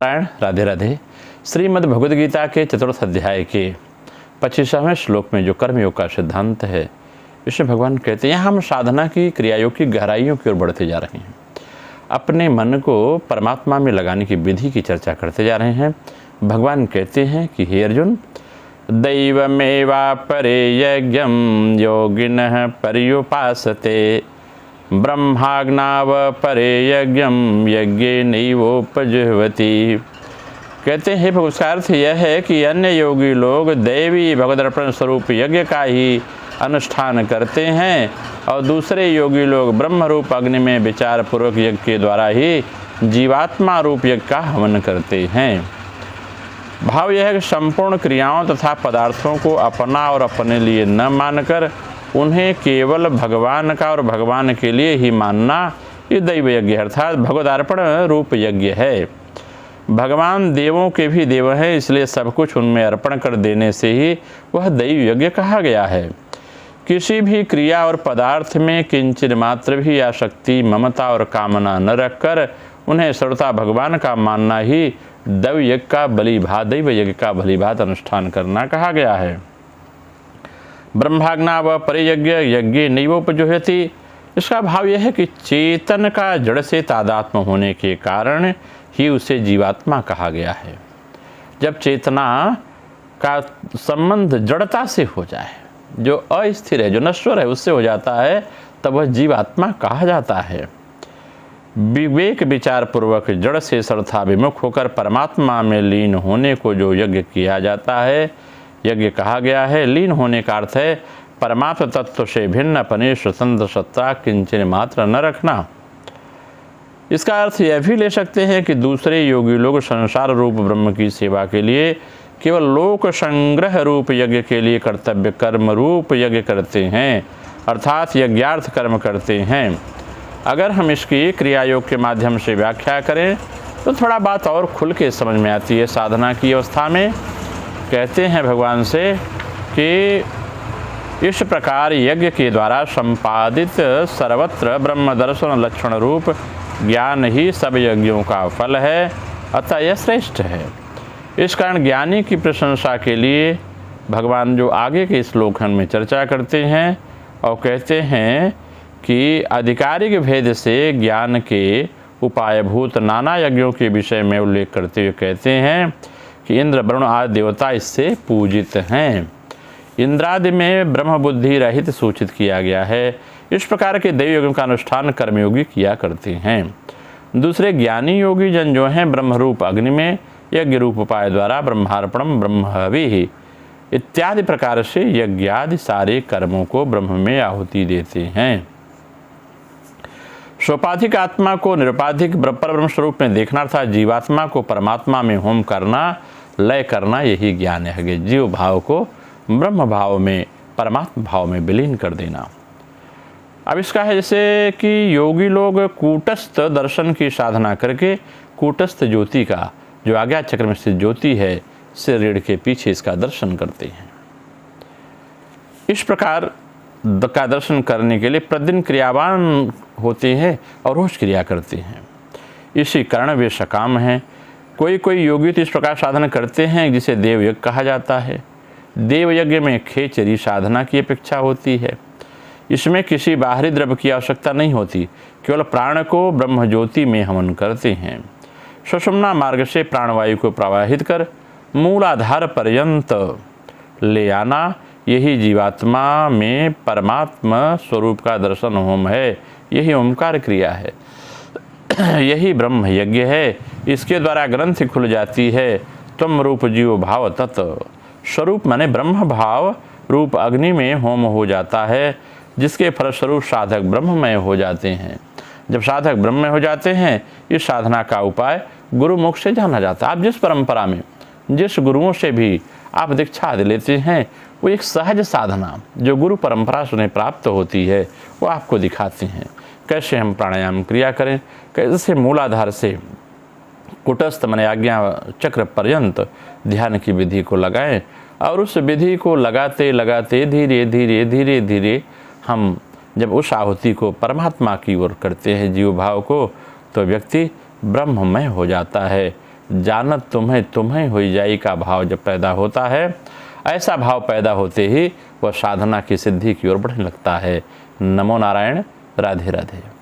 नारायण राधे राधे। श्रीमद् भगवद गीता के चतुर्थ अध्याय के 25वें श्लोक में जो कर्मयोग का सिद्धांत है, इसमें भगवान कहते हैं हम साधना की क्रियायोग की गहराइयों की ओर बढ़ते जा रहे हैं। अपने मन को परमात्मा में लगाने की विधि की चर्चा करते जा रहे हैं। भगवान कहते हैं कि हे अर्जुन, दैवमेवा परे यज्ञं योगिनः पर्युपासते ब्रह्माग्नाव परे यज्ञं यज्ञे नैवोपजुह्वति। कहते हैं उसका अर्थ यह है कि अन्य योगी लोग दैवी भगवदर्पण स्वरूप यज्ञ का ही अनुष्ठान करते हैं और दूसरे योगी लोग ब्रह्म रूप अग्नि में विचार पूर्वक यज्ञ के द्वारा ही जीवात्मा रूप यज्ञ का हवन करते हैं। भाव यह है कि संपूर्ण क्रियाओं तथा पदार्थों को अपना और अपने लिए न मानकर उन्हें केवल भगवान का और भगवान के लिए ही मानना ये दैव यज्ञ अर्थात भगवदार्पण रूप यज्ञ है। भगवान देवों के भी देव हैं, इसलिए सब कुछ उनमें अर्पण कर देने से ही वह दैव यज्ञ कहा गया है। किसी भी क्रिया और पदार्थ में किंचित मात्र भी आसक्ति, ममता और कामना न रखकर उन्हें सर्वथा भगवान का मानना ही दैव यज्ञ का भलीभांति अनुष्ठान करना कहा गया है। ब्रह्माज्ञा व परियज्ञ यज्ञ नैवोपजुह्वति। इसका भाव यह है कि चेतन का जड़ से तादात्म्य होने के कारण ही उसे जीवात्मा कहा गया है। जब चेतना का संबंध जड़ता से हो जाए, जो अस्थिर है, जो नश्वर है, उससे हो जाता है, तब वह जीवात्मा कहा जाता है। विवेक विचार पूर्वक जड़ से सर्वथा विमुख होकर परमात्मा में लीन होने को जो यज्ञ किया जाता है, यज्ञ कहा गया है। लीन होने का अर्थ है परमात्म तत्व से भिन्न अपने स्वतंत्र सत्ता किंचन मात्र न रखना। इसका अर्थ यह भी ले सकते हैं कि दूसरे योगी लोग संसार रूप ब्रह्म की सेवा के लिए केवल लोक संग्रह रूप यज्ञ के लिए कर्तव्य कर्म रूप यज्ञ करते हैं, अर्थात यज्ञार्थ कर्म करते हैं। अगर हम इसकी क्रियायोग के माध्यम से व्याख्या करें तो थोड़ा बात और खुल के समझ में आती है। साधना की अवस्था में कहते हैं भगवान से कि इस प्रकार यज्ञ के द्वारा संपादित सर्वत्र ब्रह्म दर्शन लक्षण रूप ज्ञान ही सब यज्ञों का फल है, अतः यह श्रेष्ठ है। इस कारण ज्ञानी की प्रशंसा के लिए भगवान जो आगे के श्लोक में चर्चा करते हैं और कहते हैं कि आधिकारिक भेद से ज्ञान के उपायभूत नाना यज्ञों के विषय में उल्लेख करते हुए कहते हैं कि इंद्र वरुण आदि देवता इससे पूजित हैं। इंद्रादि में ब्रह्म बुद्धि रहित सूचित किया गया है। इस प्रकार के दैव यज्ञों का अनुष्ठान कर्मयोगी किया करते हैं। दूसरे ज्ञानी योगी जन जो हैं ब्रह्मरूप अग्नि में यज्ञ रूप उपाय द्वारा ब्रह्मार्पणम ब्रह्महविः इत्यादि प्रकार से यज्ञादि सारे कर्मों को ब्रह्म में आहुति देते हैं। सोपाधिक आत्मा को निरुपाधिक परब्रह्म स्वरूप में देखना था, जीवात्मा को परमात्मा में होम करना, लय करना, यही ज्ञान है। जीव भाव को ब्रह्म भाव में, परमात्मा भाव में विलीन कर देना। अब इसका है जैसे कि योगी लोग कूटस्थ दर्शन की साधना करके कूटस्थ ज्योति का, जो आज्ञा चक्र में स्थित ज्योति है, से रीढ़ के पीछे इसका दर्शन करते हैं। इस प्रकार का दर्शन करने के लिए प्रतिदिन क्रियावान होते हैं और रोज क्रिया करते हैं। इसी कारण वे सकाम हैं। कोई कोई योगी तो इस प्रकार साधना करते हैं जिसे देवयज्ञ कहा जाता है। देवयज्ञ में खेचरी साधना की अपेक्षा होती है। इसमें किसी बाहरी द्रव्य की आवश्यकता नहीं होती, केवल प्राण को ब्रह्म ज्योति में हवन करते हैं। सुषुम्ना मार्ग से प्राणवायु को प्रवाहित कर मूलाधार पर्यंत ले आना, यही जीवात्मा में परमात्मा स्वरूप का दर्शन होम है। यही ओंकार क्रिया है, यही ब्रह्म यज्ञ है। इसके द्वारा ग्रंथि खुल जाती है। त्वम रूप जीव भाव तत्। स्वरूप माने ब्रह्म भाव रूप अग्नि में होम हो जाता है, जिसके फलस्वरूप साधक ब्रह्ममय हो जाते हैं। जब साधक ब्रह्ममय हो जाते हैं, इस साधना का उपाय गुरुमुख से जाना जाता है। आप जिस परंपरा में, जिस गुरुओं से भी आप दीक्षा लेते हैं, वो एक सहज साधना जो गुरु परंपरा से उन्हें प्राप्त होती है, वो आपको दिखाते हैं कैसे हम प्राणायाम क्रिया करें, कैसे मूलाधार से कुटस्थ माने आज्ञा चक्र पर्यंत ध्यान की विधि को लगाएं और उस विधि को लगाते लगाते धीरे धीरे धीरे धीरे हम जब उस आहुति को परमात्मा की ओर करते हैं जीव भाव को, तो व्यक्ति ब्रह्ममय हो जाता है। जानत तुम्हें तुम्हें हुई जाई का भाव जब पैदा होता है, ऐसा भाव पैदा होते ही वह साधना की सिद्धि की ओर बढ़ने लगता है। नमो नारायण। राधे राधे।